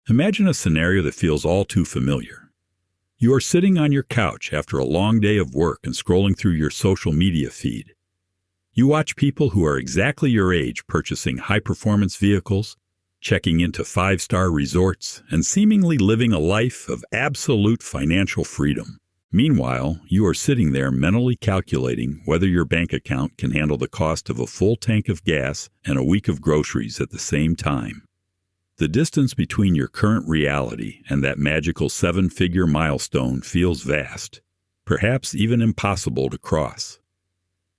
Imagine a scenario that feels all too familiar. You are sitting on your couch after a long day of work and scrolling through your social media feed. You watch people who are exactly your age purchasing high-performance vehicles, checking into 5-star resorts, and seemingly living a life of absolute financial freedom. Meanwhile, you are sitting there mentally calculating whether your bank account can handle the cost of a full tank of gas and a week of groceries at the same time. The distance between your current reality and that magical 7-figure milestone feels vast, perhaps even impossible to cross.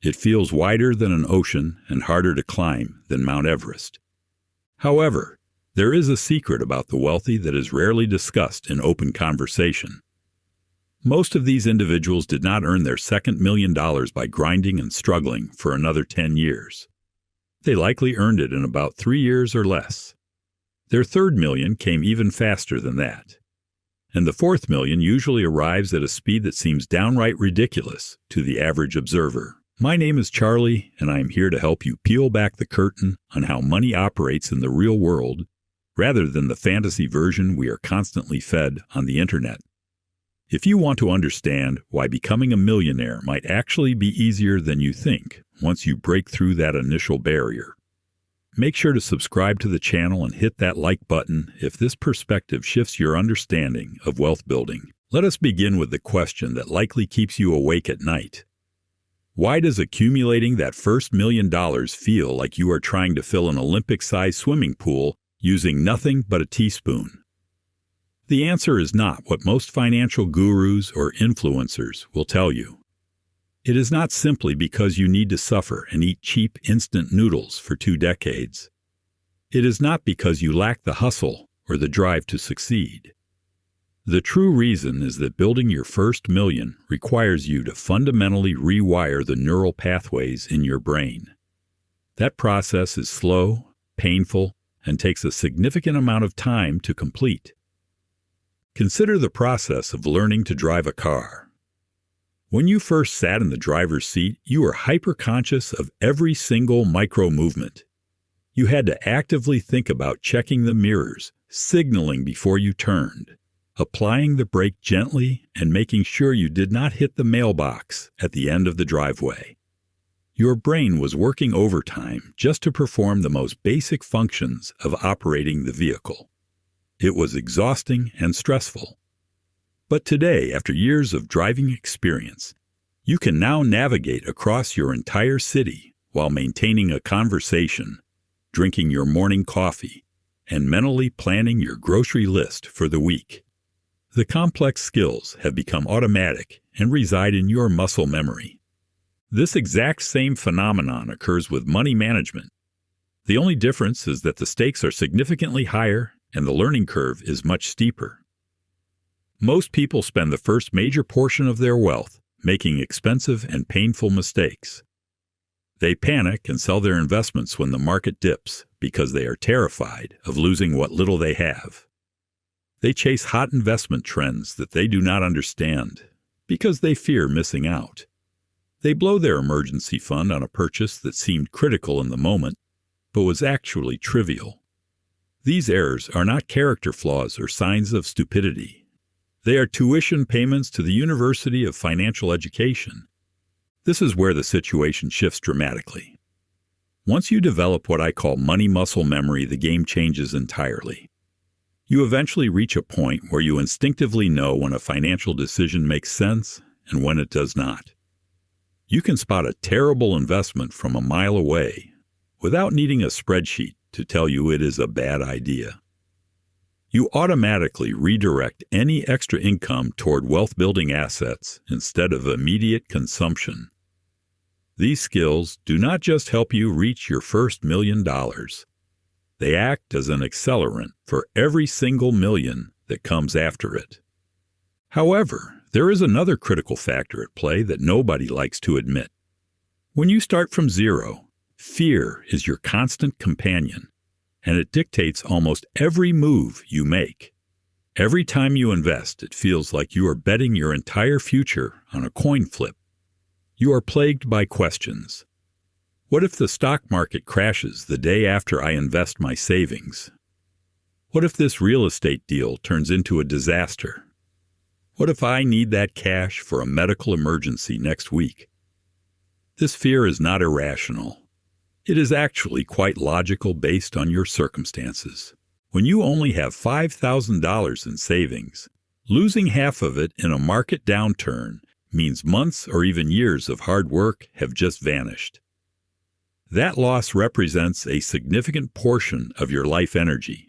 It feels wider than an ocean and harder to climb than Mount Everest. However, there is a secret about the wealthy that is rarely discussed in open conversation. Most of these individuals did not earn their second $1 million by grinding and struggling for another 10 years. They likely earned it in about 3 years or less. Their third million came even faster than that. And the fourth million usually arrives at a speed that seems downright ridiculous to the average observer. My name is Charlie, and I am here to help you peel back the curtain on how money operates in the real world, rather than the fantasy version we are constantly fed on the internet. If you want to understand why becoming a millionaire might actually be easier than you think once you break through that initial barrier, make sure to subscribe to the channel and hit that like button if this perspective shifts your understanding of wealth building. Let us begin with the question that likely keeps you awake at night. Why does accumulating that first $1 million feel like you are trying to fill an Olympic-sized swimming pool using nothing but a teaspoon? The answer is not what most financial gurus or influencers will tell you. It is not simply because you need to suffer and eat cheap instant noodles for 2 decades. It is not because you lack the hustle or the drive to succeed. The true reason is that building your first million requires you to fundamentally rewire the neural pathways in your brain. That process is slow, painful, and takes a significant amount of time to complete. Consider the process of learning to drive a car. When you first sat in the driver's seat, you were hyper-conscious of every single micro-movement. You had to actively think about checking the mirrors, signaling before you turned, applying the brake gently, and making sure you did not hit the mailbox at the end of the driveway. Your brain was working overtime just to perform the most basic functions of operating the vehicle. It was exhausting and stressful. But today, after years of driving experience, you can now navigate across your entire city while maintaining a conversation, drinking your morning coffee, and mentally planning your grocery list for the week. The complex skills have become automatic and reside in your muscle memory. This exact same phenomenon occurs with money management. The only difference is that the stakes are significantly higher and the learning curve is much steeper. Most people spend the first major portion of their wealth making expensive and painful mistakes. They panic and sell their investments when the market dips because they are terrified of losing what little they have. They chase hot investment trends that they do not understand because they fear missing out. They blow their emergency fund on a purchase that seemed critical in the moment, but was actually trivial. These errors are not character flaws or signs of stupidity. They are tuition payments to the University of Financial Education. This is where the situation shifts dramatically. Once you develop what I call money muscle memory, the game changes entirely. You eventually reach a point where you instinctively know when a financial decision makes sense and when it does not. You can spot a terrible investment from a mile away without needing a spreadsheet to tell you it is a bad idea. You automatically redirect any extra income toward wealth-building assets instead of immediate consumption. These skills do not just help you reach your first $1 million. They act as an accelerant for every single million that comes after it. However, there is another critical factor at play that nobody likes to admit. When you start from zero, fear is your constant companion, and it dictates almost every move you make. Every time you invest, it feels like you are betting your entire future on a coin flip. You are plagued by questions. What if the stock market crashes the day after I invest my savings? What if this real estate deal turns into a disaster? What if I need that cash for a medical emergency next week? This fear is not irrational. It is actually quite logical based on your circumstances. When you only have $5,000 in savings, losing half of it in a market downturn means months or even years of hard work have just vanished. That loss represents a significant portion of your life energy.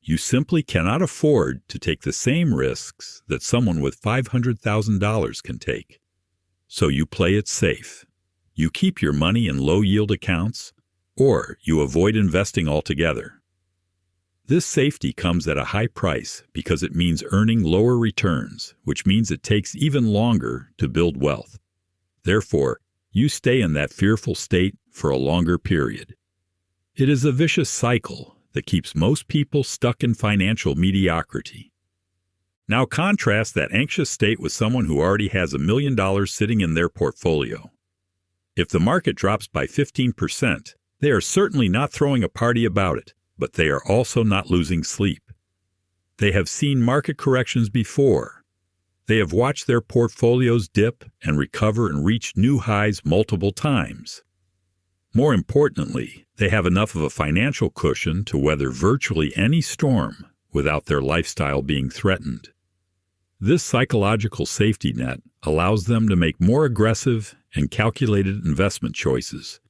You simply cannot afford to take the same risks that someone with $500,000 can take. So you play it safe. You keep your money in low-yield accounts, or you avoid investing altogether. This safety comes at a high price because it means earning lower returns, which means it takes even longer to build wealth. Therefore, you stay in that fearful state for a longer period. It is a vicious cycle that keeps most people stuck in financial mediocrity. Now contrast that anxious state with someone who already has $1 million sitting in their portfolio. If the market drops by 15%, they are certainly not throwing a party about it, but they are also not losing sleep. They have seen market corrections before. They have watched their portfolios dip and recover and reach new highs multiple times. More importantly, they have enough of a financial cushion to weather virtually any storm without their lifestyle being threatened. This psychological safety net allows them to make more aggressive and calculated investment choices.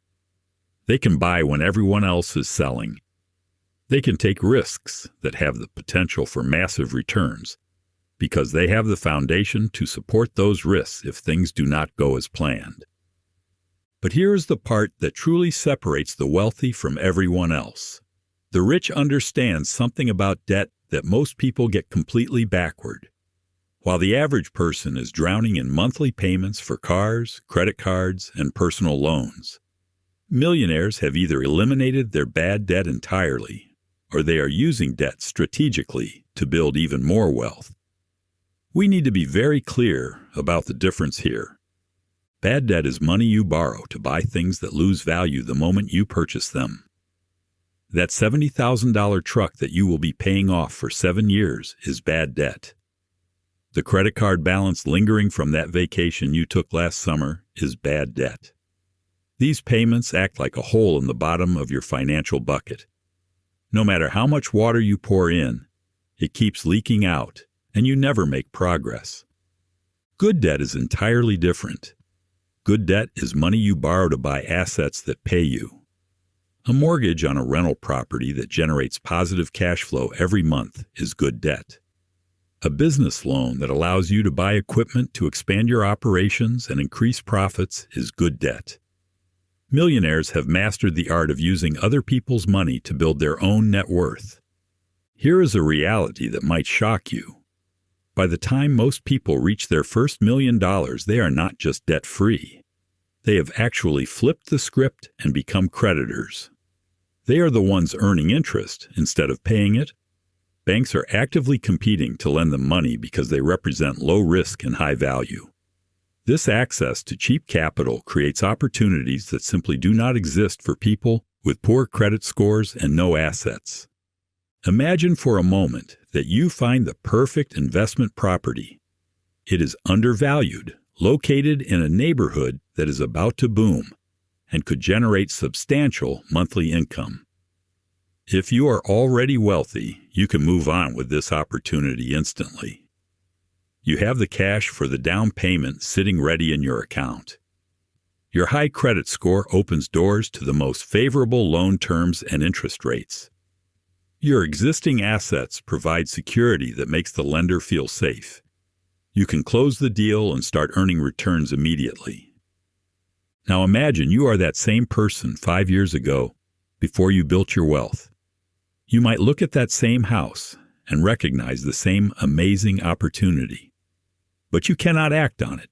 They can buy when everyone else is selling. They can take risks that have the potential for massive returns because they have the foundation to support those risks if things do not go as planned. But here is the part that truly separates the wealthy from everyone else. The rich understand something about debt that most people get completely backward. While the average person is drowning in monthly payments for cars, credit cards, and personal loans, millionaires have either eliminated their bad debt entirely, or they are using debt strategically to build even more wealth. We need to be very clear about the difference here. Bad debt is money you borrow to buy things that lose value the moment you purchase them. That $70,000 truck that you will be paying off for 7 years is bad debt. The credit card balance lingering from that vacation you took last summer is bad debt. These payments act like a hole in the bottom of your financial bucket. No matter how much water you pour in, it keeps leaking out, and you never make progress. Good debt is entirely different. Good debt is money you borrow to buy assets that pay you. A mortgage on a rental property that generates positive cash flow every month is good debt. A business loan that allows you to buy equipment to expand your operations and increase profits is good debt. Millionaires have mastered the art of using other people's money to build their own net worth. Here is a reality that might shock you. By the time most people reach their first $1 million, they are not just debt-free. They have actually flipped the script and become creditors. They are the ones earning interest instead of paying it. Banks are actively competing to lend them money because they represent low risk and high value. This access to cheap capital creates opportunities that simply do not exist for people with poor credit scores and no assets. Imagine for a moment that you find the perfect investment property. It is undervalued, located in a neighborhood that is about to boom, and could generate substantial monthly income. If you are already wealthy, you can move on with this opportunity instantly. You have the cash for the down payment sitting ready in your account. Your high credit score opens doors to the most favorable loan terms and interest rates. Your existing assets provide security that makes the lender feel safe. You can close the deal and start earning returns immediately. Now imagine you are that same person 5 years ago, before you built your wealth. You might look at that same house and recognize the same amazing opportunity. But you cannot act on it.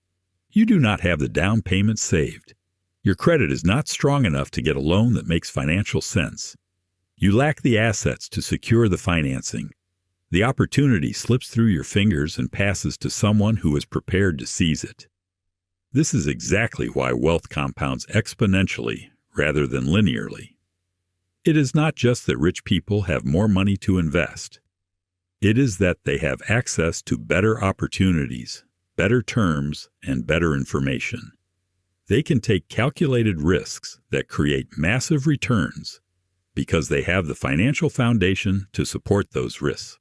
You do not have the down payment saved. Your credit is not strong enough to get a loan that makes financial sense. You lack the assets to secure the financing. The opportunity slips through your fingers and passes to someone who is prepared to seize it. This is exactly why wealth compounds exponentially rather than linearly. It is not just that rich people have more money to invest. It is that they have access to better opportunities, better terms, and better information. They can take calculated risks that create massive returns because they have the financial foundation to support those risks.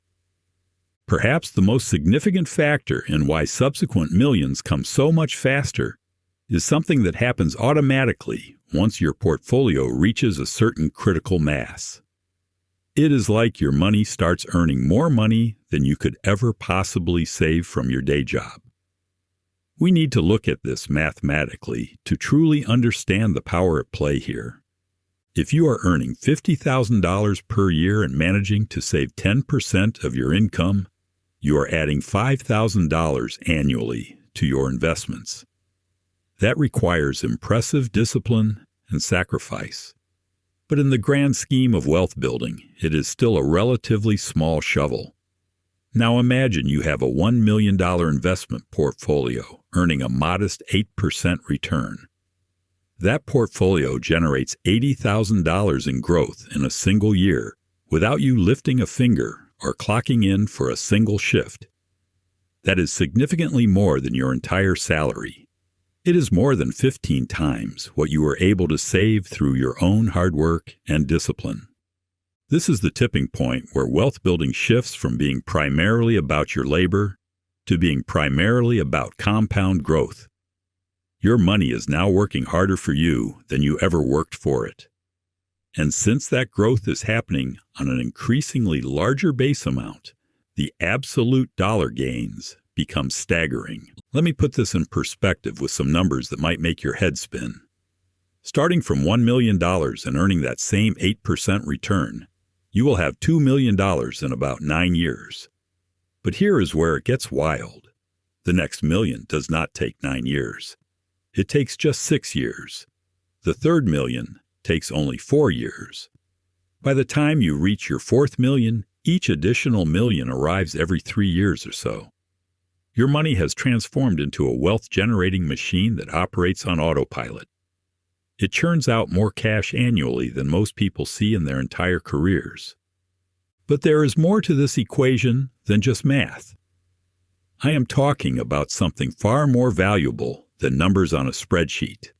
Perhaps the most significant factor in why subsequent millions come so much faster is something that happens automatically once your portfolio reaches a certain critical mass. It is like your money starts earning more money than you could ever possibly save from your day job. We need to look at this mathematically to truly understand the power at play here. If you are earning $50,000 per year and managing to save 10% of your income, you are adding $5,000 annually to your investments. That requires impressive discipline and sacrifice. But in the grand scheme of wealth building, it is still a relatively small shovel. Now imagine you have a $1 million investment portfolio earning a modest 8% return. That portfolio generates $80,000 in growth in a single year without you lifting a finger or clocking in for a single shift. That is significantly more than your entire salary. It is more than 15 times what you were able to save through your own hard work and discipline. This is the tipping point where wealth building shifts from being primarily about your labor to being primarily about compound growth. Your money is now working harder for you than you ever worked for it. And since that growth is happening on an increasingly larger base amount, the absolute dollar gains become staggering. Let me put this in perspective with some numbers that might make your head spin. Starting from $1 million and earning that same 8% return, you will have $2 million in about 9 years. But here is where it gets wild. The next million does not take 9 years. It takes just 6 years. The third million takes only 4 years. By the time you reach your fourth million, each additional million arrives every 3 years or so. Your money has transformed into a wealth-generating machine that operates on autopilot. It churns out more cash annually than most people see in their entire careers. But there is more to this equation than just math. I am talking about something far more valuable than numbers on a spreadsheet.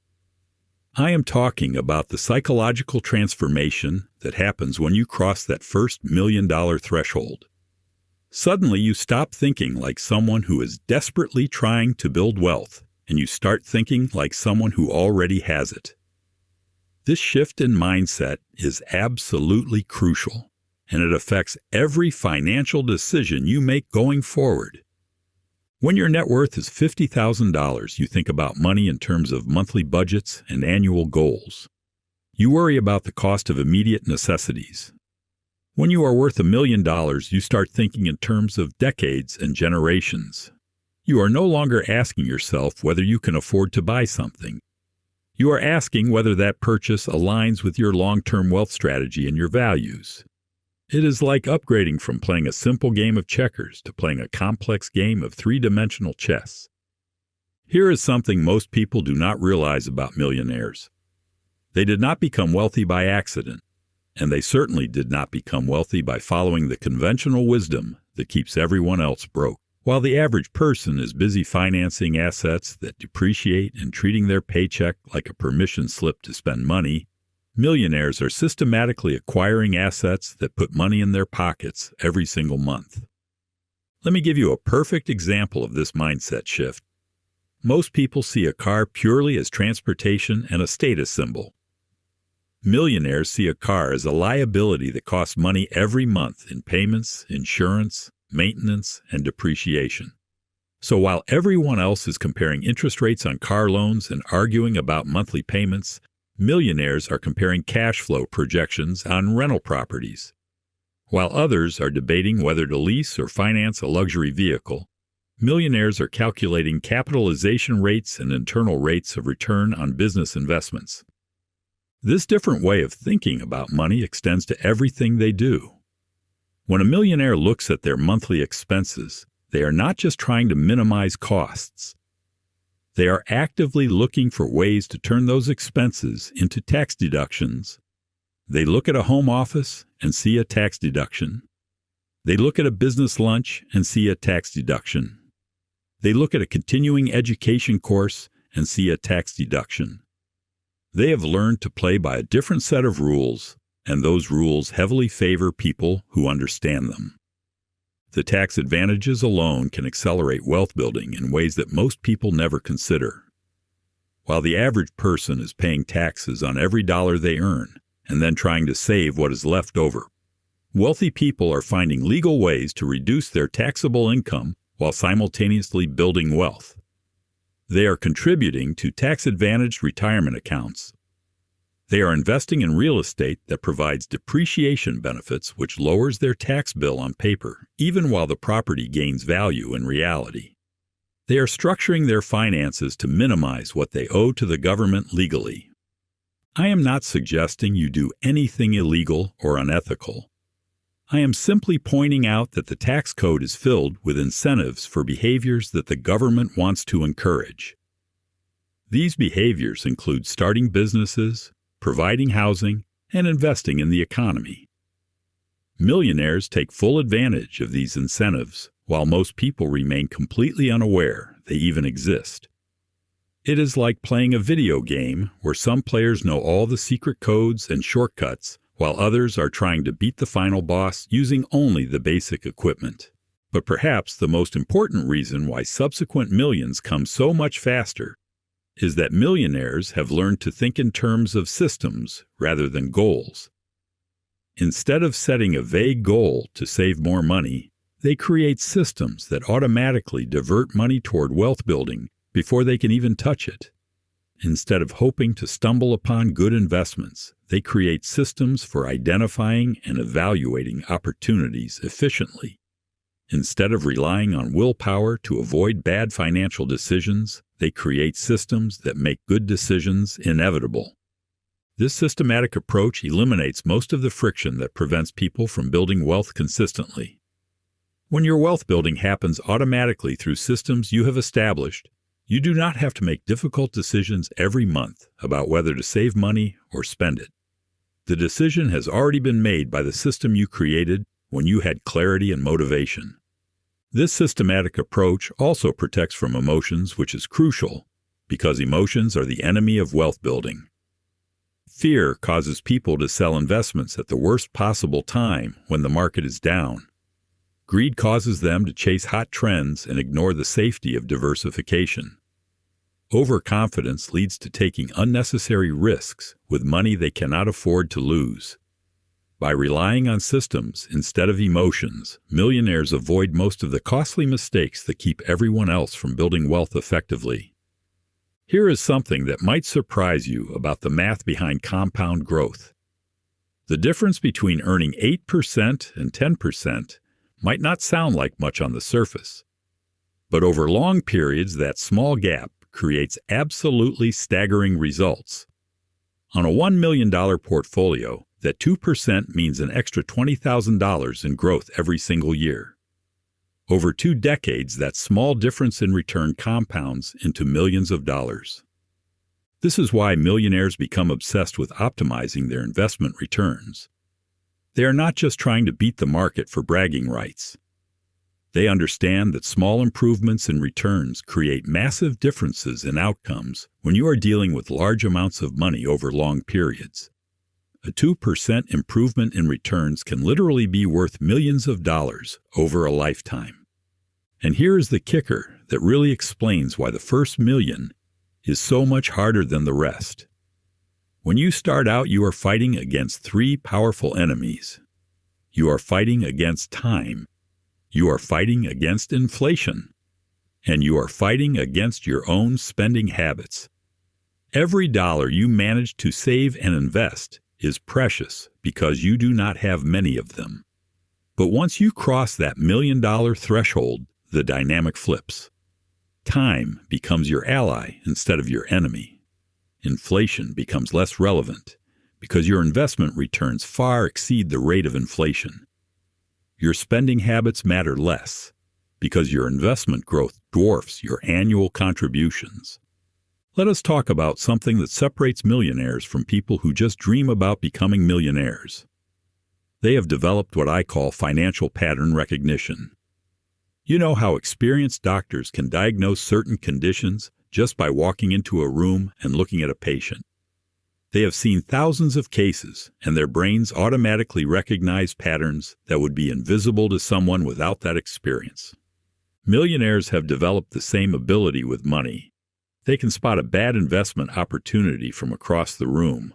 I am talking about the psychological transformation that happens when you cross that first $1 million threshold. Suddenly you stop thinking like someone who is desperately trying to build wealth, and you start thinking like someone who already has it. This shift in mindset is absolutely crucial, and it affects every financial decision you make going forward. When your net worth is $50,000, you think about money in terms of monthly budgets and annual goals. You worry about the cost of immediate necessities. When you are worth $1 million, you start thinking in terms of decades and generations. You are no longer asking yourself whether you can afford to buy something. You are asking whether that purchase aligns with your long-term wealth strategy and your values. It is like upgrading from playing a simple game of checkers to playing a complex game of three-dimensional chess. Here is something most people do not realize about millionaires. They did not become wealthy by accident, and they certainly did not become wealthy by following the conventional wisdom that keeps everyone else broke. While the average person is busy financing assets that depreciate and treating their paycheck like a permission slip to spend money, millionaires are systematically acquiring assets that put money in their pockets every single month. Let me give you a perfect example of this mindset shift. Most people see a car purely as transportation and a status symbol. Millionaires see a car as a liability that costs money every month in payments, insurance, maintenance, and depreciation. So while everyone else is comparing interest rates on car loans and arguing about monthly payments, millionaires are comparing cash flow projections on rental properties. While others are debating whether to lease or finance a luxury vehicle, millionaires are calculating capitalization rates and internal rates of return on business investments. This different way of thinking about money extends to everything they do. When a millionaire looks at their monthly expenses, they are not just trying to minimize costs. They are actively looking for ways to turn those expenses into tax deductions They look at a home office and see a tax deduction. They look at a business lunch and see a tax deduction. They look at a continuing education course and see a tax deduction. They have learned to play by a different set of rules, and those rules heavily favor people who understand them. The tax advantages alone can accelerate wealth building in ways that most people never consider. While the average person is paying taxes on every dollar they earn and then trying to save what is left over, wealthy people are finding legal ways to reduce their taxable income while simultaneously building wealth. They are contributing to tax-advantaged retirement accounts. They are investing in real estate that provides depreciation benefits which lowers their tax bill on paper, even while the property gains value in reality. They are structuring their finances to minimize what they owe to the government legally. I am not suggesting you do anything illegal or unethical. I am simply pointing out that the tax code is filled with incentives for behaviors that the government wants to encourage. These behaviors include starting businesses, providing housing, and investing in the economy. Millionaires take full advantage of these incentives, while most people remain completely unaware they even exist. It is like playing a video game where some players know all the secret codes and shortcuts, while others are trying to beat the final boss using only the basic equipment. But perhaps the most important reason why subsequent millions come so much faster is that millionaires have learned to think in terms of systems rather than goals. Instead of setting a vague goal to save more money, they create systems that automatically divert money toward wealth building before they can even touch it. Instead of hoping to stumble upon good investments, they create systems for identifying and evaluating opportunities efficiently. Instead of relying on willpower to avoid bad financial decisions, they create systems that make good decisions inevitable. This systematic approach eliminates most of the friction that prevents people from building wealth consistently. When your wealth building happens automatically through systems you have established, you do not have to make difficult decisions every month about whether to save money or spend it. The decision has already been made by the system you created when you had clarity and motivation. This systematic approach also protects from emotions, which is crucial, because emotions are the enemy of wealth building. Fear causes people to sell investments at the worst possible time when the market is down. Greed causes them to chase hot trends and ignore the safety of diversification. Overconfidence leads to taking unnecessary risks with money they cannot afford to lose. By relying on systems instead of emotions, millionaires avoid most of the costly mistakes that keep everyone else from building wealth effectively. Here is something that might surprise you about the math behind compound growth. The difference between earning 8% and 10% might not sound like much on the surface, but over long periods that small gap creates absolutely staggering results. On a $1 million portfolio, that 2% means an extra $20,000 in growth every single year. Over 2 decades, that small difference in return compounds into millions of dollars. This is why millionaires become obsessed with optimizing their investment returns. They are not just trying to beat the market for bragging rights. They understand that small improvements in returns create massive differences in outcomes when you are dealing with large amounts of money over long periods. A 2% improvement in returns can literally be worth millions of dollars over a lifetime. And here is the kicker that really explains why the first million is so much harder than the rest. When you start out, you are fighting against 3 powerful enemies. You are fighting against time. You are fighting against inflation. And you are fighting against your own spending habits. Every dollar you manage to save and invest is precious because you do not have many of them. But once you cross that $1 million threshold, the dynamic flips. Time becomes your ally instead of your enemy. Inflation becomes less relevant because your investment returns far exceed the rate of inflation. Your spending habits matter less because your investment growth dwarfs your annual contributions. Let us talk about something that separates millionaires from people who just dream about becoming millionaires. They have developed what I call financial pattern recognition. You know how experienced doctors can diagnose certain conditions just by walking into a room and looking at a patient. They have seen thousands of cases, and their brains automatically recognize patterns that would be invisible to someone without that experience. Millionaires have developed the same ability with money. They can spot a bad investment opportunity from across the room.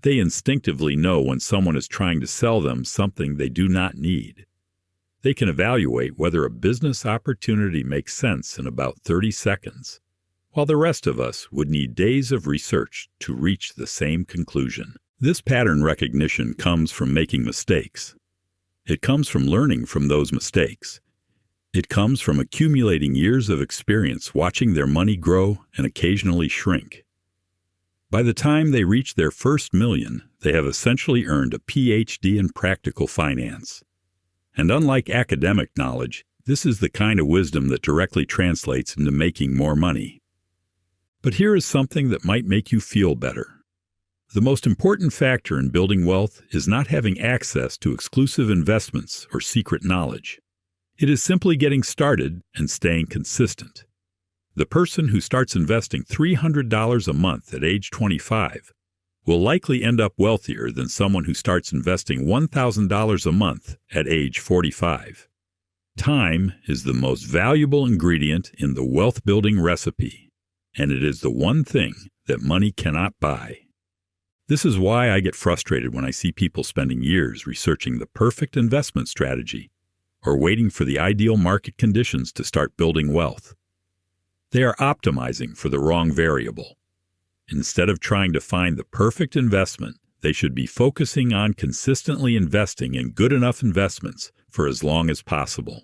They instinctively know when someone is trying to sell them something they do not need. They can evaluate whether a business opportunity makes sense in about 30 seconds, while the rest of us would need days of research to reach the same conclusion. This pattern recognition comes from making mistakes. It comes from learning from those mistakes. It comes from accumulating years of experience watching their money grow and occasionally shrink. By the time they reach their first million, they have essentially earned a PhD in practical finance. And unlike academic knowledge, this is the kind of wisdom that directly translates into making more money. But here is something that might make you feel better. The most important factor in building wealth is not having access to exclusive investments or secret knowledge. It is simply getting started and staying consistent. The person who starts investing $300 a month at age 25 will likely end up wealthier than someone who starts investing $1,000 a month at age 45. Time is the most valuable ingredient in the wealth-building recipe, and it is the one thing that money cannot buy. This is why I get frustrated when I see people spending years researching the perfect investment strategy or waiting for the ideal market conditions to start building wealth. They are optimizing for the wrong variable. Instead of trying to find the perfect investment, they should be focusing on consistently investing in good enough investments for as long as possible.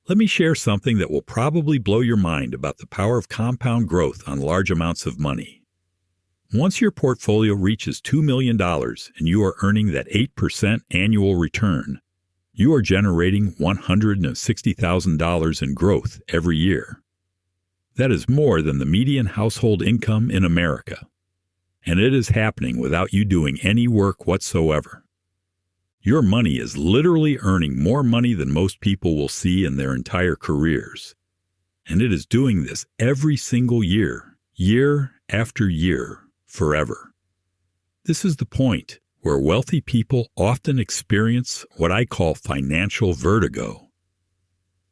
Let me share something that will probably blow your mind about the power of compound growth on large amounts of money. Once your portfolio reaches $2 million and you are earning that 8% annual return, you are generating $160,000 in growth every year. That is more than the median household income in America. And it is happening without you doing any work whatsoever. Your money is literally earning more money than most people will see in their entire careers. And it is doing this every single year, year after year, forever. This is the point where wealthy people often experience what I call financial vertigo.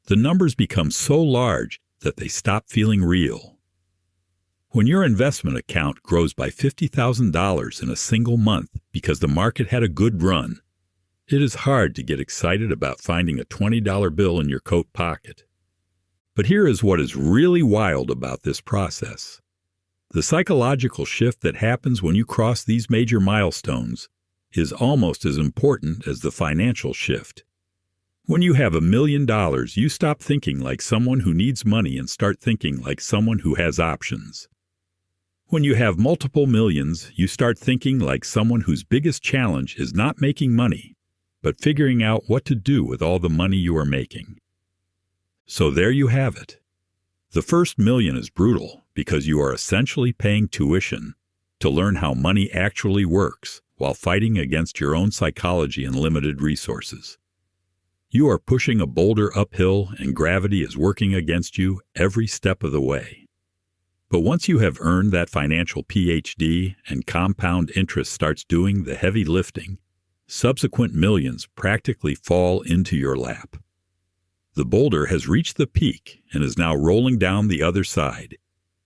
The numbers become so large that they stop feeling real. When your investment account grows by $50,000 in a single month because the market had a good run, it is hard to get excited about finding a $20 bill in your coat pocket. But here is what is really wild about this process. The psychological shift that happens when you cross these major milestones is almost as important as the financial shift. When you have $1 million, you stop thinking like someone who needs money and start thinking like someone who has options. When you have multiple millions, you start thinking like someone whose biggest challenge is not making money, but figuring out what to do with all the money you are making. So there you have it. The first million is brutal because you are essentially paying tuition to learn how money actually works while fighting against your own psychology and limited resources. You are pushing a boulder uphill and gravity is working against you every step of the way. But once you have earned that financial PhD and compound interest starts doing the heavy lifting, subsequent millions practically fall into your lap. The boulder has reached the peak and is now rolling down the other side,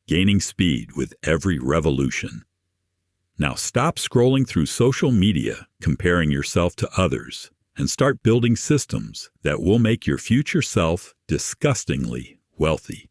gaining speed with every revolution. Now stop scrolling through social media, comparing yourself to others, and start building systems that will make your future self disgustingly wealthy.